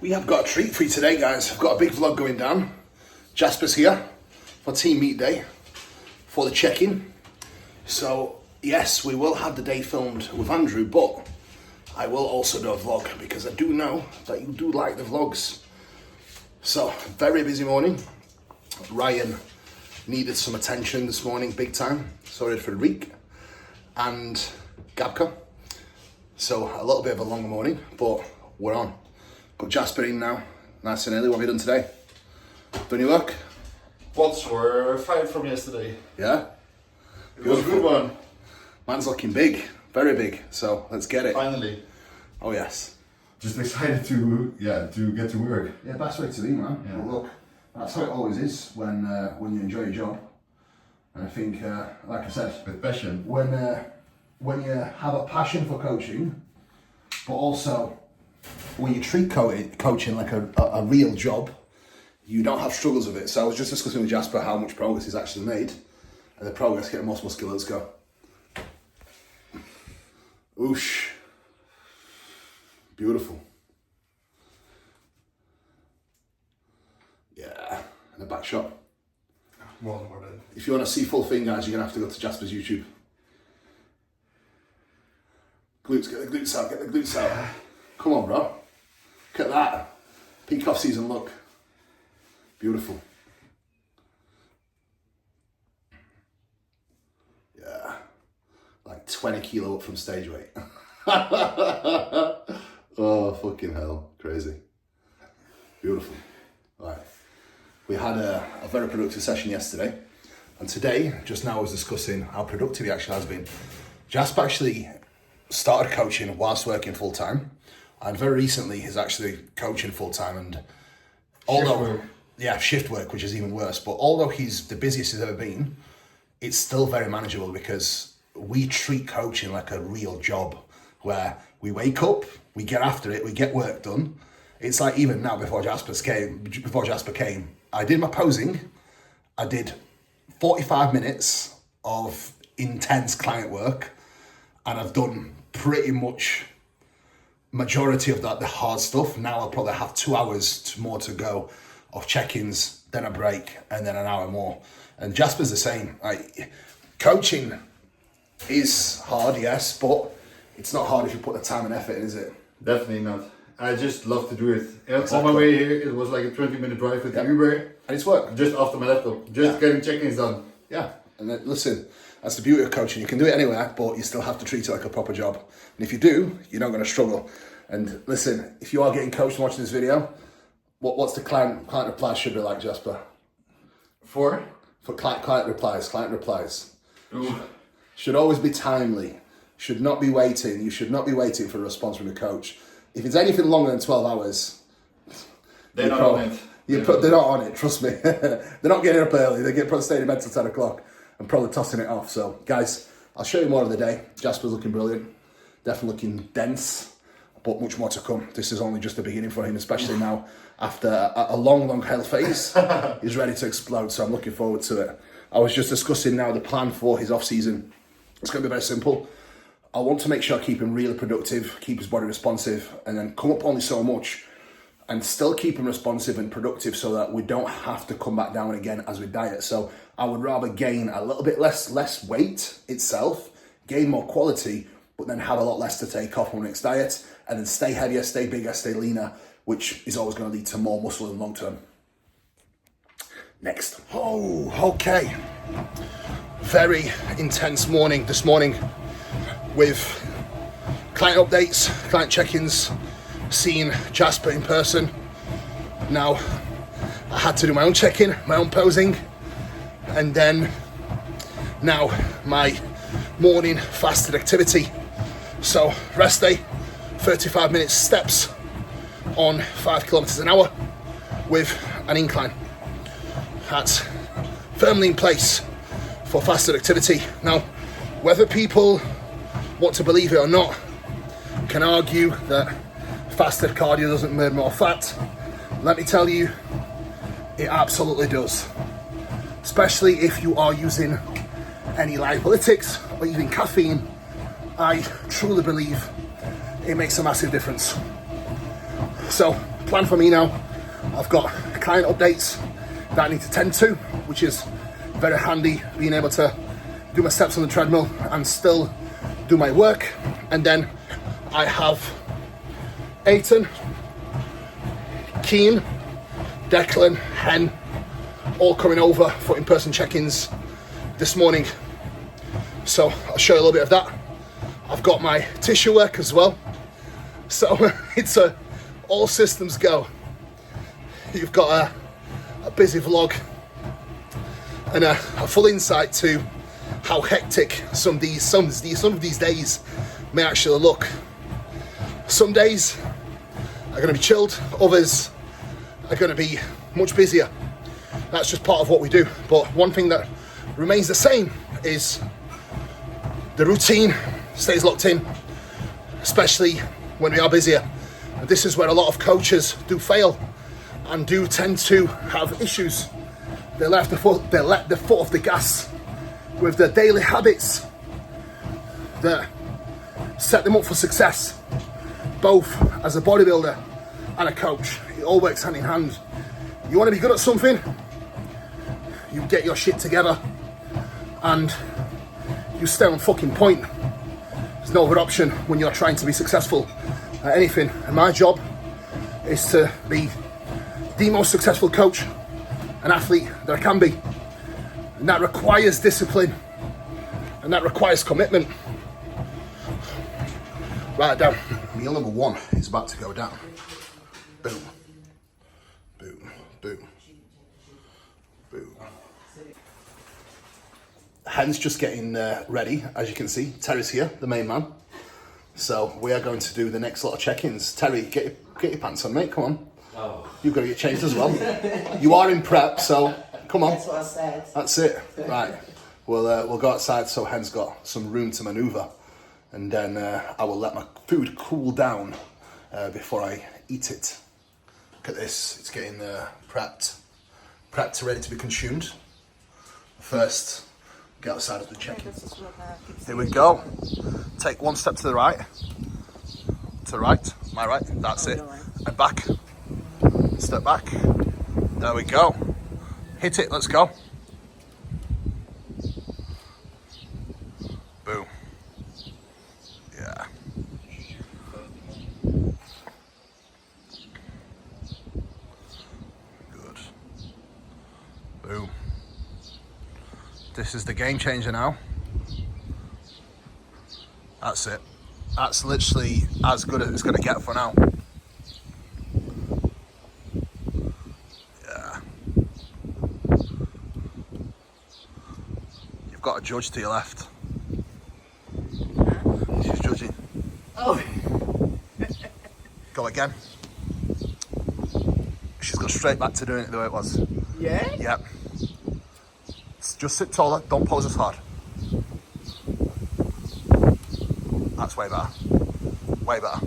We have got a treat for you today, guys. I've got a big vlog going down. Jasper's here for team meet day for the check-in. So, yes, we will have the day filmed with Andrew, but I will also do a vlog because I do know that you do like the vlogs. So, very busy morning. Ryan needed some attention this morning, big time. So did Frederic and Gabka. So, a little bit of a longer morning, but we're on. Got Jasper in now, nice and early. What have you done today? Done your work? Quads were 5 from yesterday. Yeah? It was a good one. Man's looking big, very big. So let's get it. Finally. Oh yes. Just excited to get to work. Yeah, best way to be, man. Yeah. But look, that's how it always is when you enjoy your job. And I think, like I said, With passion. when you have a passion for coaching, but also when you treat coaching like a real job, you don't have struggles with it. So I was just discussing with Jasper how much progress he's actually made, and the progress getting more muscular. Let's go. Oosh. Beautiful. Yeah, and a back shot. More than. If you want to see full thing, guys, you're going to have to go to Jasper's YouTube. Glutes, get the glutes out, get the glutes out. Come on, bro. Look at that. Peak off season look. Beautiful. Yeah. Like 20 kilo up from stage weight. Oh, fucking hell. Crazy. Beautiful. Right. We had a very productive session yesterday. And today, just now I was discussing how productive he actually has been. Jasper actually started coaching whilst working full time. And very recently he's actually coaching full time, and shift work, which is even worse. But although he's the busiest he's ever been, it's still very manageable because we treat coaching like a real job where we wake up, we get after it, we get work done. It's like even now before Jasper came, I did my posing, I did 45 minutes of intense client work, and I've done pretty much majority of that, the hard stuff. Now I'll probably have 2 hours more to go of check-ins, then a break, and then an hour more. And Jasper's the same. Like, coaching is hard, yes, but it's not hard if you put the time and effort in, is it? Definitely not. I just love to do it. Exactly. On my way here, it was like a 20-minute drive with the Uber. And it's work. Just after my laptop. Just getting check-ins done. Yeah, and then, listen, that's the beauty of coaching. You can do it anywhere, but you still have to treat it like a proper job. And if you do, you're not going to struggle. And listen, if you are getting coached and watching this video, what's the client replies should be like, Jasper? For client replies. Ooh. Should always be timely. Should not be waiting. You should not be waiting for a response from the coach. If it's anything longer than 12 hours, they're not on it. They're not on it, trust me. They're not getting up early. They get staying in bed till 10 o'clock and probably tossing it off. So, guys, I'll show you more of the day. Jasper's looking brilliant. Definitely looking dense, but much more to come. This is only just the beginning for him, especially now after a long hell phase. He's ready to explode, so I'm looking forward to it. I was just discussing now the plan for his off-season. It's going to be very simple. I want to make sure I keep him really productive, keep his body responsive, and then come up only so much and still keep him responsive and productive so that we don't have to come back down again as we diet. So I would rather gain a little bit less weight itself, gain more quality, but then have a lot less to take off on the next diet, and then stay heavier, stay bigger, stay leaner, which is always going to lead to more muscle in the long term. Next. Oh, okay. Very intense morning this morning with client updates, client check-ins, seeing Jasper in person. Now, I had to do my own check-in, my own posing, and then now my morning fasted activity. So, rest day, 35 minutes steps on 5 kilometers an hour with an incline. That's firmly in place for fasted activity. Now, whether people want to believe it or not, can argue that fasted cardio doesn't burn more fat. Let me tell you, it absolutely does. Especially if you are using any lipolytics or even caffeine. I truly believe it makes a massive difference. So plan for me now, I've got client updates that I need to tend to, which is very handy, being able to do my steps on the treadmill and still do my work. And then I have Aiton, Keen, Declan, Hen, all coming over for in-person check-ins this morning. So I'll show you a little bit of that. I've got my tissue work as well. So it's all systems go. You've got a busy vlog and a full insight to how hectic some of these days may actually look. Some days are going to be chilled, others are going to be much busier. That's just part of what we do. But one thing that remains the same is the routine stays locked in, especially when we are busier. And this is where a lot of coaches do fail and do tend to have issues. They let the foot off the gas with their daily habits that set them up for success, both as a bodybuilder and a coach. It all works hand in hand. You want to be good at something, you get your shit together and you stay on fucking point. There's no other option when you're trying to be successful at anything. And my job is to be the most successful coach and athlete that I can be. And that requires discipline and that requires commitment. Right down. Meal number 1 is about to go down. Boom. Boom. Boom. Boom. Hen's just getting ready, as you can see. Terry's here, the main man. So we are going to do the next lot of check-ins. Terry, get your pants on, mate. Come on. Oh. You've got to get changed as well. You are in prep, so come on. That's what I said. That's it. Right. We'll go outside so Hen's got some room to manoeuvre, and then I will let my food cool down before I eat it. Look at this. It's getting prepped, ready to be consumed. First, get outside of the check-in. Here we go. Take one step to the right. To the right. My right. That's it. And back. Step back. There we go. Hit it. Let's go. Boom. Yeah. Good. Boom. This is the game changer now. That's it. That's literally as good as it's going to get for now. Yeah. You've got a judge to your left. She's judging. Oh. Go again. She's gone straight back to doing it the way it was. Yeah? Yep. Just sit taller, don't pose as hard. That's way better. Way better.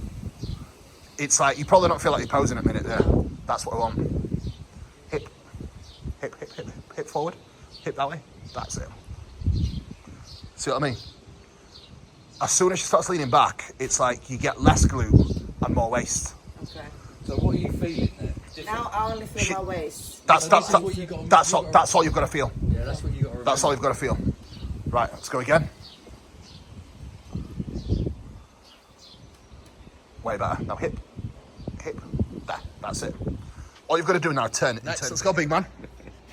It's like, you probably don't feel like you're posing a minute there. That's what I want. Hip. Hip, hip, hip, hip forward. Hip that way. That's it. See what I mean? As soon as she starts leaning back, it's like you get less glute and more waist. Okay. So what are you feeling there? Now I only feel my waist. That's all you've got to feel. Yeah, that's what you got to remember. That's all you've got to feel. Right, let's go again. Way better. Now hip. Hip. There. That's it. All you've got to do now, turn it. Let's go, big man.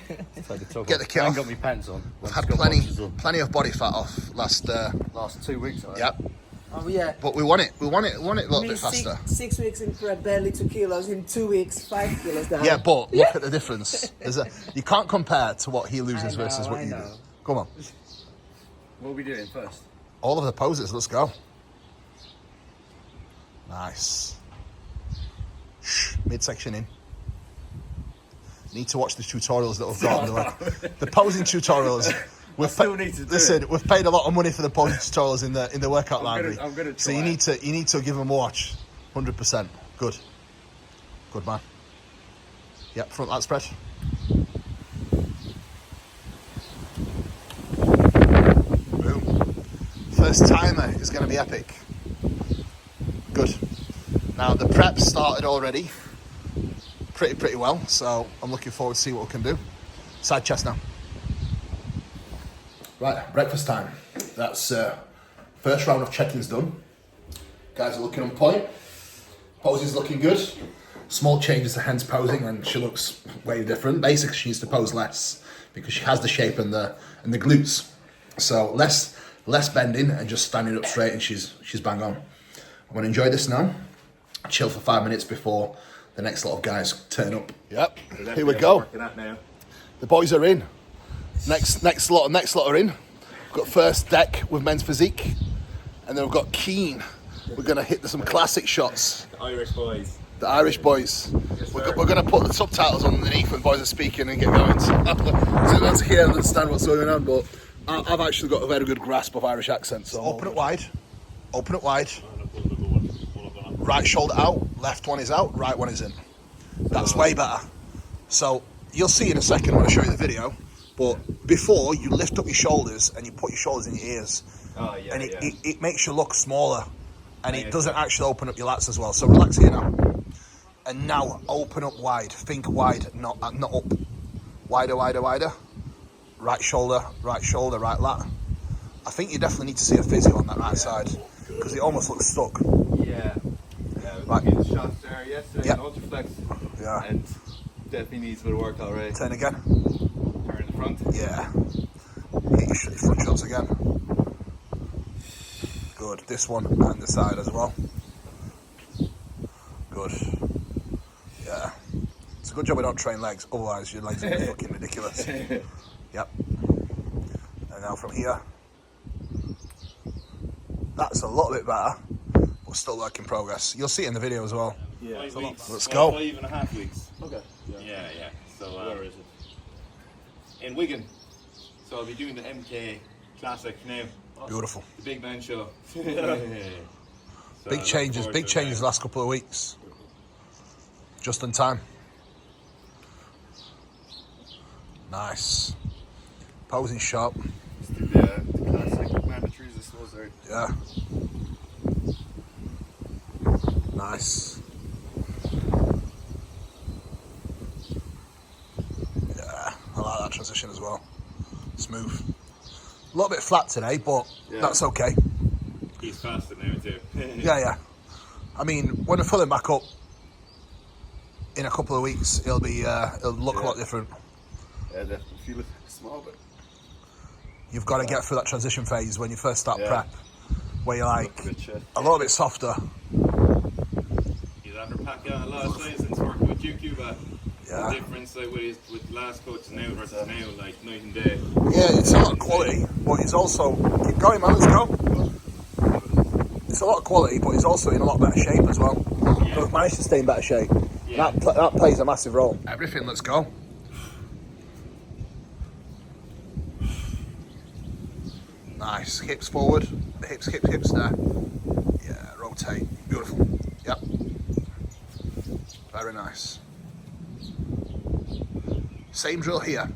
Get the kit I off. ain't got my pants on. I've had plenty of body fat off last 2 weeks. Yep. Oh yeah. But we want it a little bit faster. 6 weeks in prep, barely 2 kilos. In 2 weeks, 5 kilos down. Yeah, but look at the difference. You can't compare to what he loses versus what you do. Come on. What are we doing first? All of the poses, let's go. Nice. Shh, midsection in. Need to watch the tutorials that we've got. The posing tutorials. We've paid a lot of money for the posing tutorials in the workout library. I'm gonna try. So you need to give them a watch. 100%. Good man. Yep, front lat spread. Boom. First timer is going to be epic. Good. Now the prep started already. pretty well. So I'm looking forward to see what we can do. Side chest now. Right, breakfast time. That's first round of check-ins done. Guys are looking on point. Pose is looking good. Small changes to Hen's posing, and she looks way different. Basically, she needs to pose less because she has the shape and the glutes. So less bending and just standing up straight, and she's bang on. I'm gonna enjoy this now. Chill for 5 minutes before the next lot of guys turn up. Yep. Here we go. The boys are in. Next lot are in. We've got first deck with men's physique, and then we've got Keen. We're gonna hit some classic shots. The Irish boys. The Irish boys. Yes, we're gonna put the subtitles on underneath when boys are speaking and get going. So that's hear and understand what's going on. But I've actually got a very good grasp of Irish accent. So open it wide. Open it wide. Right shoulder out. Left one is out. Right one is in. That's way better. So you'll see in a second when I show you the video. But before, you lift up your shoulders and you put your shoulders in your ears. Oh, yeah, and yeah. it makes you look smaller. And it doesn't actually open up your lats as well. So relax here now. And now open up wide. Think wide, not up. Wider, wider, wider. Right shoulder, right lat. I think you definitely need to see a physio on that right side because it almost looks stuck. Yeah. Yeah, Right. we did shots there yesterday Yep. on UltraFlex. Yeah. And definitely needs a bit of work already. Turn again. Turn in the front. Yeah. Hit your front shots again. Good. This one and the side as well. Good. Yeah. It's a good job we don't train legs, otherwise your legs would be fucking ridiculous. Yep. And now from here. That's a little bit better, but still work in progress. You'll see it in the video as well. Yeah. Let's go. 5.5 weeks. Okay. Yeah. So Where is it? in Wigan. So I'll be doing the MK Classic now. Beautiful. The big man show. So Big changes the last couple of weeks. Just in time. Nice. Posing sharp. The classic mandatories, I suppose. There. Yeah. Nice. Yeah, I like that transition as well. Smooth. A little bit flat today, but that's okay. He's faster now too. Yeah. I mean, when we fill him back up in a couple of weeks, it'll look a lot different. Yeah, definitely feel it small, but You've got to get through that transition phase when you first start prep, where you're like a a little bit softer. He's after packing on a lot of size since working with you, Kuba. Yeah. The difference like with last coach now versus now, like night and day. Yeah, it's a lot of quality, but he's also keep going, man. Let's go. It's a lot of quality, but he's also in a lot better shape as well. Yeah. We've managed to stay in better shape. Yeah. That plays a massive role. Everything. Let's go. Nice. Hips forward. Hips there. Yeah. Rotate. Beautiful. Yep. Very nice. Same drill here.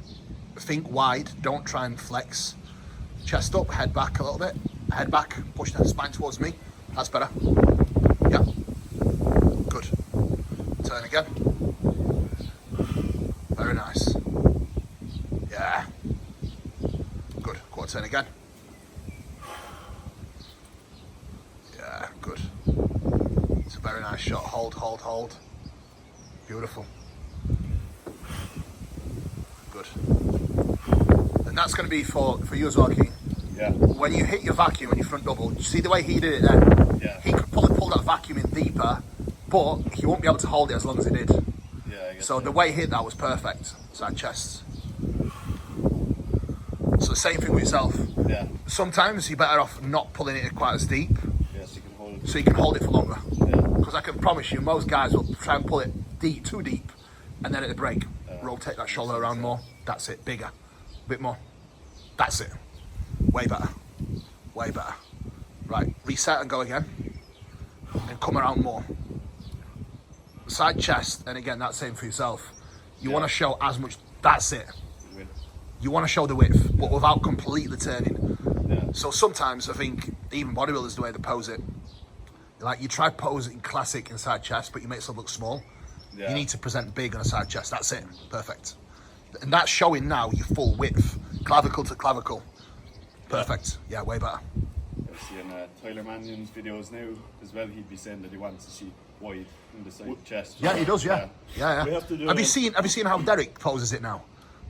Think wide. Don't try and flex. Chest up. Head back a little bit. Head back. Push the spine towards me. That's better. Yep. Good. Turn again. Very nice. Yeah. Good. Quarter turn again. Yeah, good. It's a very nice shot. Hold. Beautiful. Good. And that's going to be for you as well, Keen. Yeah. When you hit your vacuum on your front double, you see the way he did it then? Yeah. He could pull that vacuum in deeper, but he won't be able to hold it as long as he did. Yeah, I guess So the way he hit that was perfect. Side chest. So the same thing with yourself. Yeah. Sometimes you're better off not pulling it quite as deep, Yes, you can hold it. so you can hold it for longer. Yeah. Because I can promise you, most guys will try and pull it too deep, and then at the break, rotate that shoulder around more. That's it. Bigger. A bit more. That's it. Way better. Right, reset and go again. And come around more. Side chest, and again, that's same for yourself. You want to show as much, that's it. You want to show the width, but without completely turning. Yeah. So sometimes I think even bodybuilders, the way they pose it, like you try posing classic inside chest, but you make yourself look small. You need to present big on a side chest. That's it. Perfect. And that's showing now your full width, clavicle to clavicle. Perfect. Yeah, way better. I've seen Tyler Mannion's videos now as well. He'd be saying that he wants to see wide in the side chest. Yeah, he does. Yeah. We have to do Have you seen how Derek poses it now?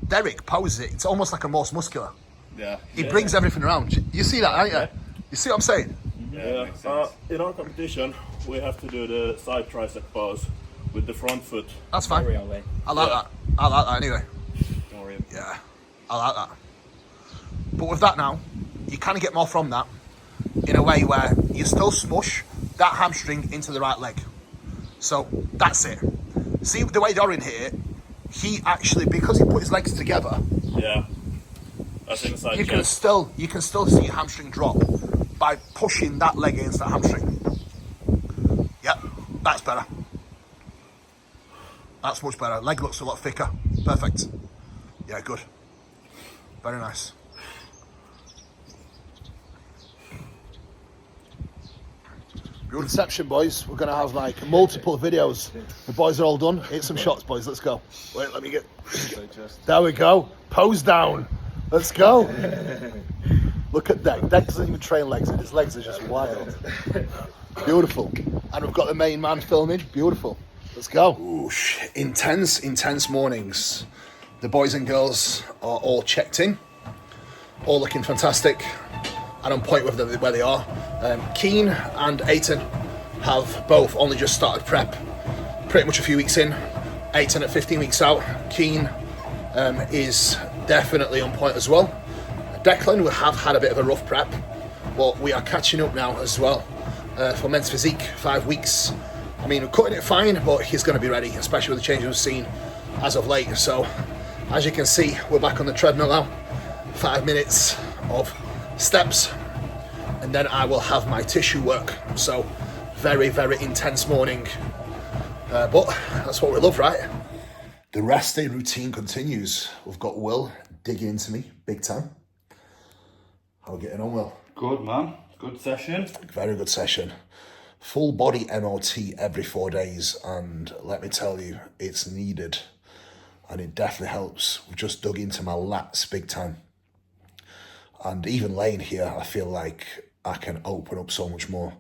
Derek poses it. It's almost like a most muscular. Yeah. He brings everything around. You see that, don't you? You see what I'm saying? Yeah. Makes sense. In our competition, we have to do the side tricep pose with the front foot. That's fine. Carry on, way. I like that. I like that anyway. Don't worry. Yeah, I like that. But with that now, you kind of get more from that in a way where you still smush that hamstring into the right leg. So that's it. See the way Dorin here, he actually, because he put his legs together, Yeah. That's in the side you chest. can still see your hamstring drop by pushing that leg against that hamstring. Yeah, that's better. That's much better. Leg looks a lot thicker. Perfect. Yeah, good. Very nice. Good reception, boys. We're going to have like multiple videos. The boys are all done. Hit some shots, boys. Let's go. Wait, let me get... There we go. Pose down. Let's go. Look at Deck. Deck doesn't even train legs, and his legs are just wild. Beautiful. And we've got the main man filming. Beautiful. Let's go. Oosh. Intense mornings. The boys and girls are all checked in. All looking fantastic and on point with where they are. Keen and Aiton have both only just started prep, pretty much a few weeks in. Aiton at 15 weeks out. Keen is definitely on point as well. Declan will have had a bit of a rough prep, but we are catching up now as well. For men's physique, 5 weeks. I mean, we're cutting it fine, but he's going to be ready, especially with the changes we've seen as of late. So, as you can see, we're back on the treadmill now. 5 minutes of steps, and then I will have my tissue work. So, very intense morning. But that's what we love, right? The rest day routine continues. We've got Will digging into me big time. How are we getting on, Will? Good, man. Good session. Very good session. Full body MOT every 4 days, and let me tell you, it's needed, and it definitely helps. We've just dug into my lats big time, and even laying here, I feel like I can open up so much more.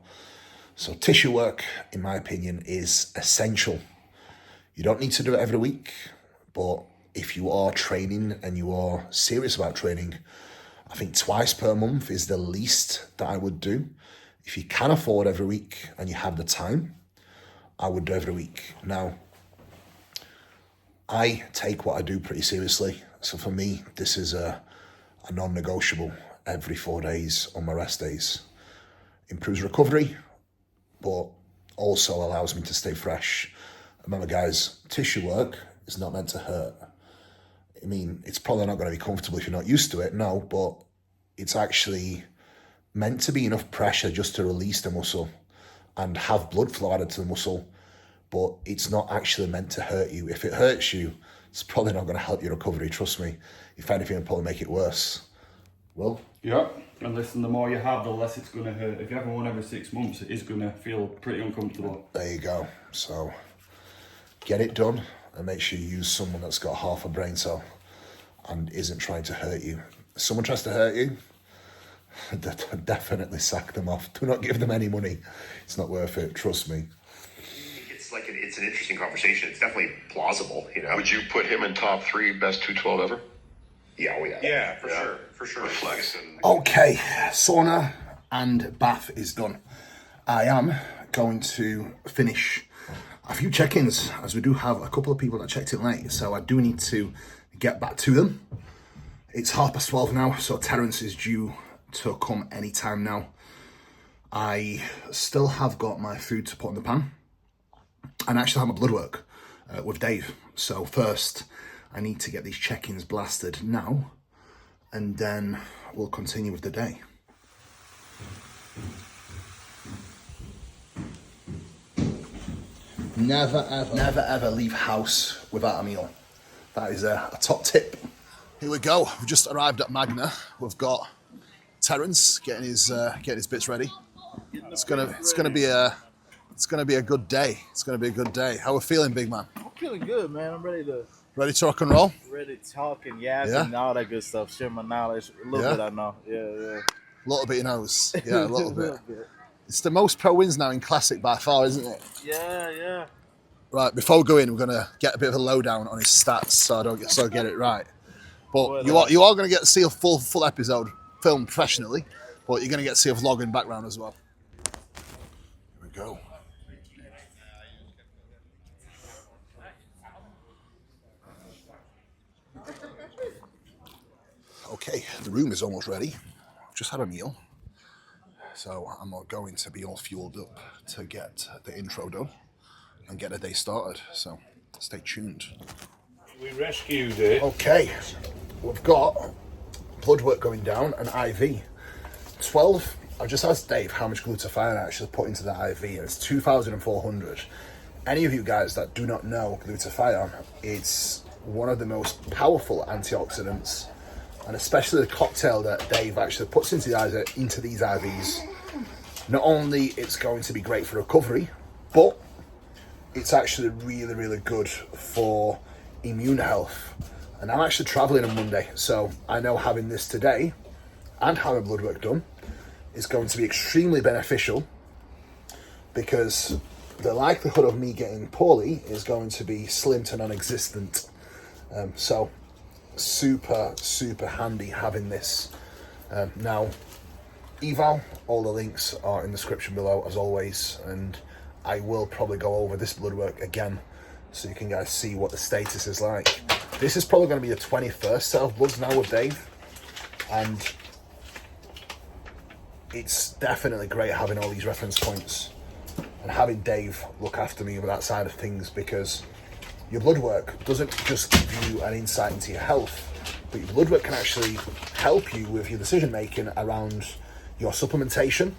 So tissue work, in my opinion, is essential. You don't need to do it every week, but if you are training and you are serious about training, I think twice per month is the least that I would do. If you can afford every week and you have the time, I would do every week. Now, I take what I do pretty seriously. So for me, this is a non-negotiable every 4 days on my rest days. Improves recovery, but also allows me to stay fresh. Remember, guys, tissue work is not meant to hurt. I mean, it's probably not going to be comfortable if you're not used to it, no, but it's actually meant to be enough pressure just to release the muscle and have blood flow added to the muscle, but it's not actually meant to hurt you. If it hurts you, it's probably not going to help your recovery, trust me. If anything, it'll probably make it worse. Well? Yeah, and listen, the more you have, the less it's going to hurt. If you have one every 6 months, it is going to feel pretty uncomfortable. There you go. So, get it done and make sure you use someone that's got half a brain cell and isn't trying to hurt you. If someone tries to hurt you, definitely sack them off. Do not give them any money. It's not worth it, trust me. It's like it's an interesting conversation. It's definitely plausible, you know. Would you put him in top 3 best 212 ever? Yeah, oh yeah. Yeah, For sure. Flex and Okay, sauna and bath is done. I am going to finish a few check-ins, as we do have a couple of people that checked in late, so I do need to get back to them. It's 12:30 now, so Terence is due to come anytime now. I still have got my food to put in the pan, and I actually have my blood work with Dave. So first, I need to get these check-ins blasted now, and then we'll continue with the day. Never ever leave house without a meal. That is a top tip. Here we go. We've just arrived at Magna. We've got Terence getting his bits ready. It's gonna be a good day. It's gonna be a good day. How are we feeling, big man? feeling good, man. I'm ready to rock and roll? talk and yap Yeah? and all that good stuff. Share my knowledge. A little Yeah? bit I know. Yeah. A little bit, he knows. Yeah, a little bit. bit. It's the most pro wins now in Classic by far, isn't it? Yeah. Right, before we go in, we're going to get a bit of a lowdown on his stats so I don't get it right. But you are going to get to see a full episode filmed professionally, but you're going to get to see a vlog in background as well. Here we go. Okay, the room is almost ready. I've just had a meal, so I'm going to be all fueled up to get the intro done and get the day started. So stay tuned. We rescued it. Okay, we've got blood work going down, an IV. 12. I just asked Dave how much glutathione I actually put into the IV, and it's 2,400. Any of you guys that do not know glutathione, it's one of the most powerful antioxidants, and especially the cocktail that Dave actually puts into these IVs. Not only it's going to be great for recovery, but it's actually really, really good for immune health. And I'm actually traveling on Monday, so I know having this today and having blood work done is going to be extremely beneficial, because the likelihood of me getting poorly is going to be slim to non-existent. So super handy having this. Now, eval, all the links are in the description below as always, and I will probably go over this blood work again so you can guys see what the status is like. This is probably going to be the 21st set of bloods now with Dave, and it's definitely great having all these reference points and having Dave look after me with that side of things, because your blood work doesn't just give you an insight into your health, but your blood work can actually help you with your decision making around your supplementation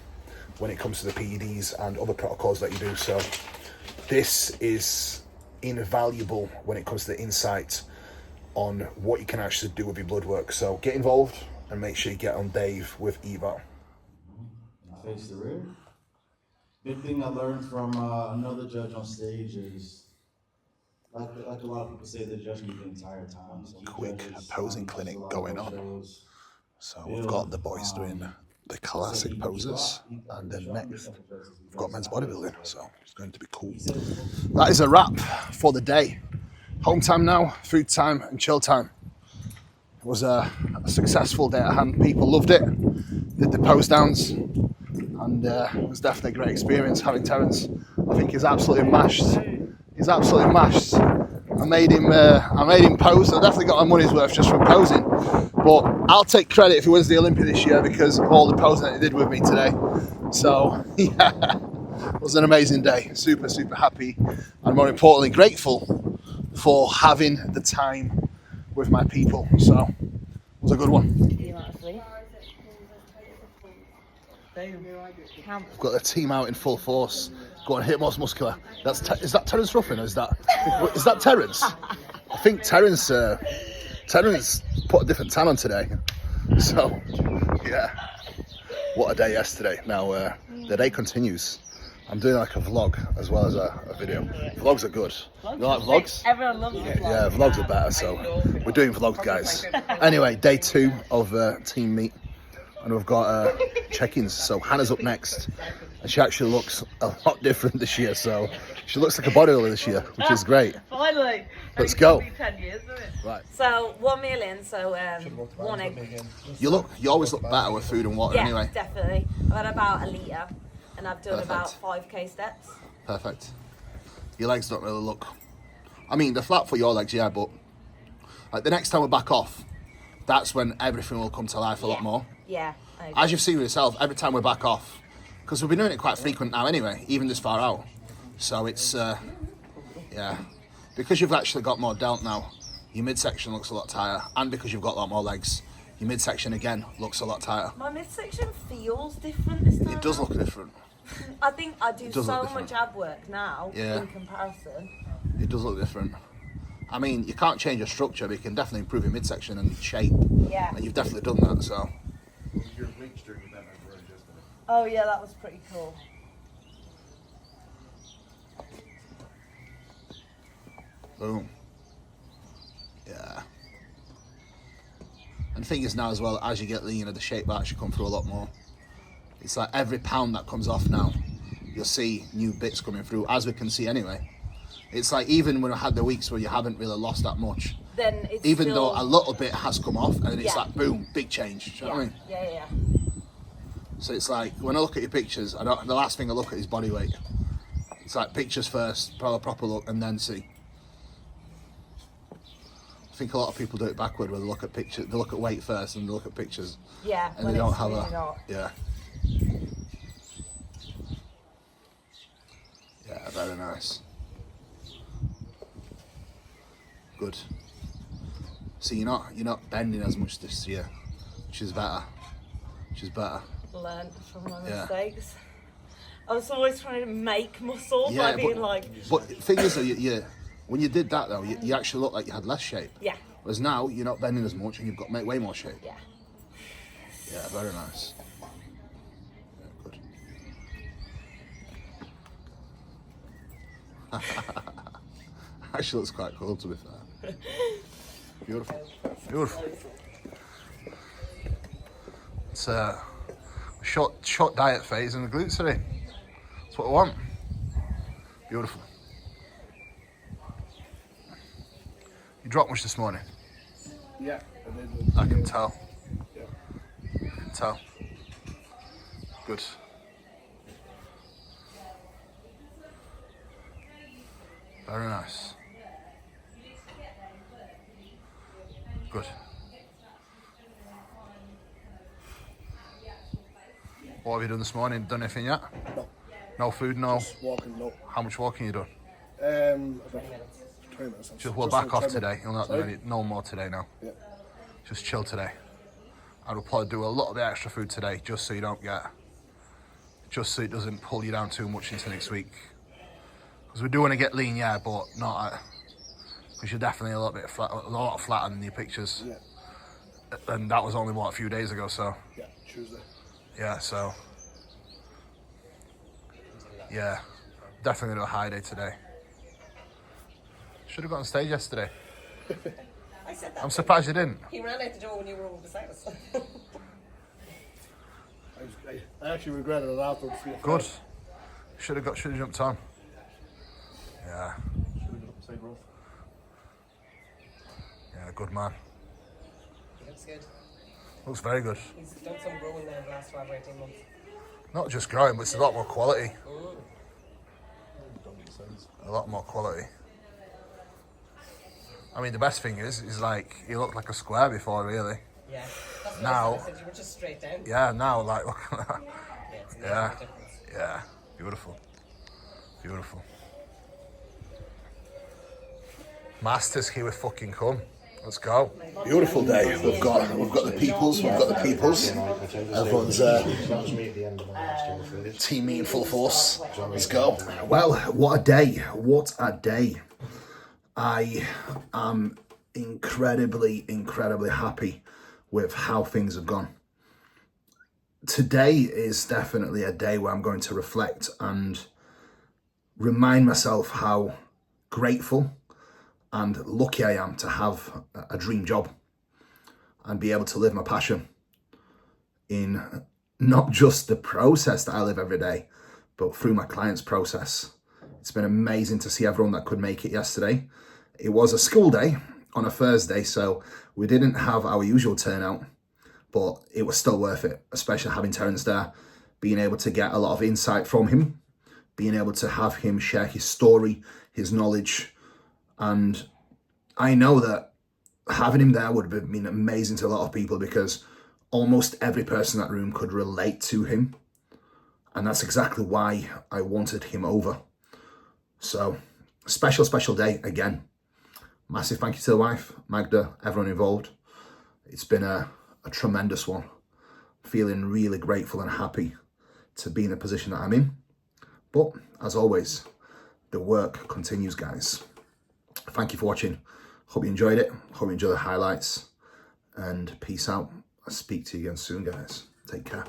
when it comes to the PEDs and other protocols that you do. So this is invaluable when it comes to the insight on what you can actually do with your blood work. So get involved and make sure you get on Dave with eval. Face the rear. Big thing I learned from another judge on stage is, like a lot of people say, they're judging you the entire time. So Quick posing clinic going on. So we've got the boys doing the classic poses, and then next we've got men's bodybuilding, so it's going to be cool. That is a wrap for the day. Home time now, food time and chill time. It was a successful day at hand. People loved it. Did the pose downs, and it was definitely a great experience having Terence. I think he's absolutely mashed. He's absolutely mashed. I made him pose. I definitely got my money's worth just from posing. But I'll take credit if he wins the Olympia this year because of all the posing that he did with me today. So yeah, it was an amazing day. Super happy, and more importantly, grateful for having the time with my people. So it was a good one. We've got the team out in full force. Go on, hit most muscular. Is that Terence Ruffin, or is that Terence? I think Terence put a different tan on today. So yeah, what a day yesterday. Now the day continues. I'm doing like a vlog as well as a video. Vlogs are good. You like vlogs? Everyone loves vlogs. Yeah, vlogs are better, so we're doing vlogs, guys. Anyway, day 2 of team meet, and we've got check-ins. So Hannah's up next, and she actually looks a lot different this year. So she looks like a bodybuilder this year, which is great. Finally. Let's go. 10 years, isn't it? Right. So 1 meal in, so 1 egg. You always look better with food and water anyway. Yeah, definitely. I've had about a litre, and I've done about 5k steps. Perfect. Your legs don't really look, I mean, they're flat for your legs, yeah, but like the next time we're back off, that's when everything will come to life a lot more. Yeah. As you've seen with yourself, every time we're back off, because we've been doing it quite frequent now anyway, even this far out. So it's, yeah, because you've actually got more delt now, your midsection looks a lot tighter, and because you've got a lot more legs, your midsection again looks a lot tighter. My midsection feels different this time. It does look different. I think I do so much ab work now in comparison. It does look different. I mean, you can't change your structure, but you can definitely improve your midsection and shape. Yeah. And you've definitely done that, so. Oh yeah, that was pretty cool. Boom. Yeah. And the thing is now as well, as you get leaner, the shape will actually come through a lot more. It's like every pound that comes off now, you'll see new bits coming through, as we can see anyway. It's like even when I had the weeks where you haven't really lost that much, then it's even still... though a little bit has come off, and it's like boom, big change. Do you know what I mean? Yeah. So it's like when I look at your pictures, the last thing I look at is body weight. It's like pictures first, proper look, and then see. I think a lot of people do it backward, where they look at pictures, they look at weight first, and they look at pictures. Yeah, and they don't have really not. Yeah. Yeah, very nice. Good. So you're not bending as much this year, which is better. Learned from my mistakes. I was always trying to make muscle by being But the thing is, though, when you did that though, you actually looked like you had less shape. Yeah. Whereas now you're not bending as much, and you've got way more shape. Yeah. Yeah, very nice. Yeah, good. Actually looks quite cool, to be fair. Beautiful. It's a short diet phase and the glutes are in. That's what I want. Beautiful. You dropped much this morning? Yeah, I can tell. Yeah. I can tell. Good. Very nice. Good. What have you done this morning? Done anything yet? No. No food, no? Just walking, no. How much walking you done? About 20 minutes. Just we'll back off today. You'll not do no more today now. Yeah. Just chill today. I will probably do a little bit extra food today, just so it doesn't pull you down too much into next week. Because we do want to get lean, yeah, but not. Because you're definitely a lot flatter than your pictures. Yeah. And that was only a few days ago, so. Yeah, Tuesday. Yeah, so. Yeah, definitely do a high day today. Should have got on stage yesterday. I said that. I'm surprised you didn't. He ran out the door when you were over beside us. I actually regretted it afterwards. Good. Should have jumped on. Yeah. Should have got up beside Ruff. Yeah, good man. He looks good. Looks very good. He's done some growing there in the last 12 or 18 months. Not just growing, but it's a lot more quality. A lot more quality. I mean, the best thing is like, he looked like a square before, really. Yeah. That's what Now, I said. You were just straight down. Yeah, now, like, look at that. Yeah, it's Yeah. Yeah. Beautiful. Masters, here we fucking come. Let's go. Beautiful day. We've got the peoples. Everyone's team meeting full force. Let's go. Well, what a day. I am incredibly happy with how things have gone. Today is definitely a day where I'm going to reflect and remind myself how grateful and lucky I am to have a dream job and be able to live my passion in not just the process that I live every day, but through my clients' process. It's been amazing to see everyone that could make it yesterday. It was a school day on a Thursday, so we didn't have our usual turnout, but it was still worth it, especially having Terence there, being able to get a lot of insight from him, being able to have him share his story, his knowledge. And I know that having him there would have been amazing to a lot of people, because almost every person in that room could relate to him. And that's exactly why I wanted him over. So, special day again. Massive thank you to the wife, Magda, everyone involved. It's been a tremendous one. Feeling really grateful and happy to be in the position that I'm in. But, as always, the work continues, guys. Thank you for watching. Hope you enjoyed it. Hope you enjoy the highlights. And peace out. I'll speak to you again soon, guys. Take care.